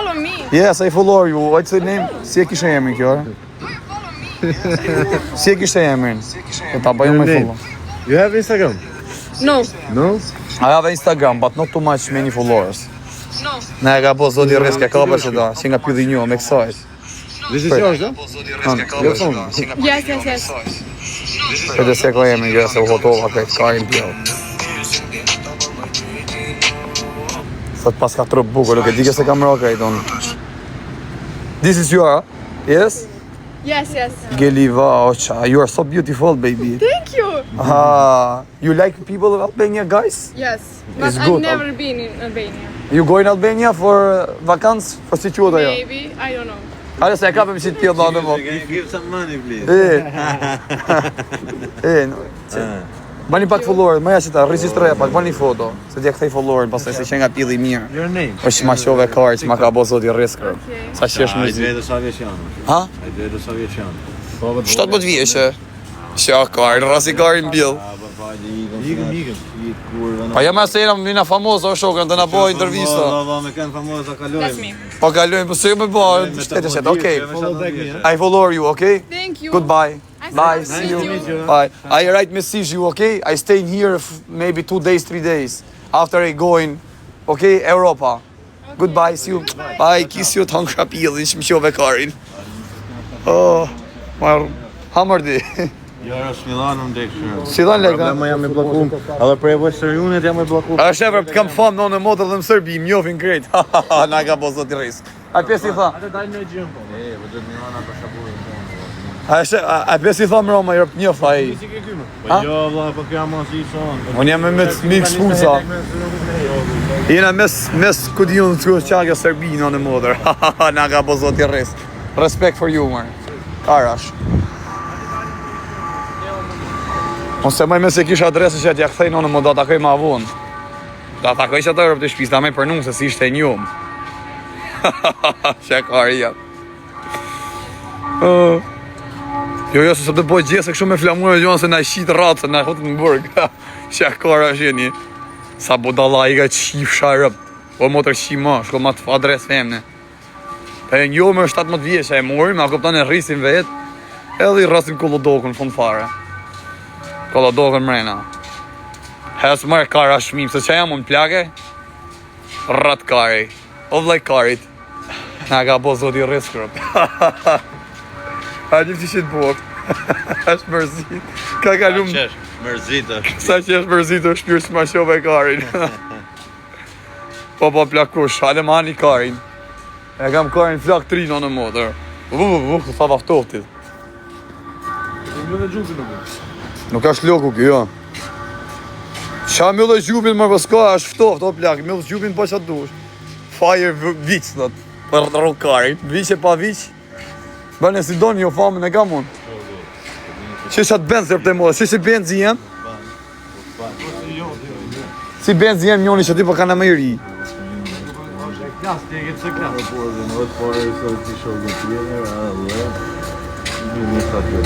follow me? Yes, I follow you. What's the name? Si e kishe emrin kjo? Si e kishe emrin? Do ta bëjmë me follow. You have Instagram? No. No? I have Instagram, but not too much many followers. No. Ne e ka po zoti rreska kapër që do, që nga pylli një, me kësaj. This is yours, huh? Your phone? Yes, yes, yes. Këtë se ko emrin kjo, se u hotova këtë karin pjell. Sot pas ka trup bukur, nuk e di se kam roka i tonë. This is your, yes? Yes, yes. Geliva, ocha, you are so beautiful, baby. Thank you. You like people of Albania, guys? Yes. But It's I've good. never been in Albania. You go in Albania for vacances? For si quhet ajo? Maybe, I don't know. Ale se e kapëm si të pjellë në anë Give some money, please. Bani pak follower, më ja që ta regjistroja pak, bani foto. Se t'ja kthej follower, pastaj se që nga pjellë i mirë. Your name? Është ma qove karë që ma ka bo zoti rriskër. Sa që është Ai mëzi. vetë sa vjeç janë. Ha? Ai vetë sa vjeç janë. 17 vjeqe. Qa karë, rasi karë në bjellë. Ikëm. Pa jam e se jena mina famosa o shokën, të na bo intervista. Me kanë famosa kalojmë. That's me. Po kalojmë, po se me bo, shtetë, okej. Follow back me, huh? I follow you, okay? Thank you. Goodbye. Bye, see Nice to you. meet you. Bye. I write message you, okay? I stay in here maybe 2 days, 3 days. After I go in, okay? Europa. Goodbye, see you. Bye, kiss you të hankra pillin, që më qove karin. Oh, marë, hamërdi. Jo, është Milano në dekë shumë. Si dhan leka? Problema jam e bllokum. Edhe për Western Unit jam e bllokum. A shefër, të kam famë në modër dhe më Serbi, më njofin krejt. Na ka bo zoti rejs. A pjes i tha? Atë dalë në gjym po. Vëdet Milano për shaburin. A pjes i tha më Roma, jërë njof, a i. Si ke kymë? Po jo, valla, po kjo jam as i son. Unë jam me mik shpunca. Jena mes ku di unë të qagja Serbi në modër. Na ka bo zoti rejs. Respect for you, man. Karash. Unë se me se kisha adresë që t'ja kthej në më do t'akoj ma vonë. Da t'akoj që të rëpë të shpis, da me përnu se si ishte e njumë. Që e kari jam. Jo, se të boj gjesë e kështu me flamurë e gjonë se na i shqitë ratë, se na i hotë në burg. Që e kari është jeni. Sa budala i ka qif sharëp. O motër qima, shko ma të adresë femne. E njo me 17 vjeqe e murim, a kupton e rrisim vetë. Edhe i rrasim kollodokën fund fare. Kollodokën mrena. Hes mërë kara shmim, se që jam unë plake? Rat kari. O vlej karit. Na ka bo zoti riskërëp. A një të shqit bok. Ashtë mërzit. Ka kalum... Sa qesh, mërzit është. Sa që është mërzit është pyrë që ma shove karin. Po plakush, ale ma ani karin. E kam karin flak 3 në modër. Sa vaftoftit. Nuk është loku kjo, jo. Qa mjëllë e gjupin më përska, është ftoft, o plak, mjëllë gjupin po qatë dush. Fire vic, thot, për të rokarin, vic e pa vic. Bërë si do një o famën e kam unë. Që qatë benzi për të modë, që benzi jem? Si benzi jem njoni që ti për kanë me i ri. Klas, ti e këtë se klas. Po, dhe në vëtë pare, së ti shogën tjene, dhe... Një një sa të...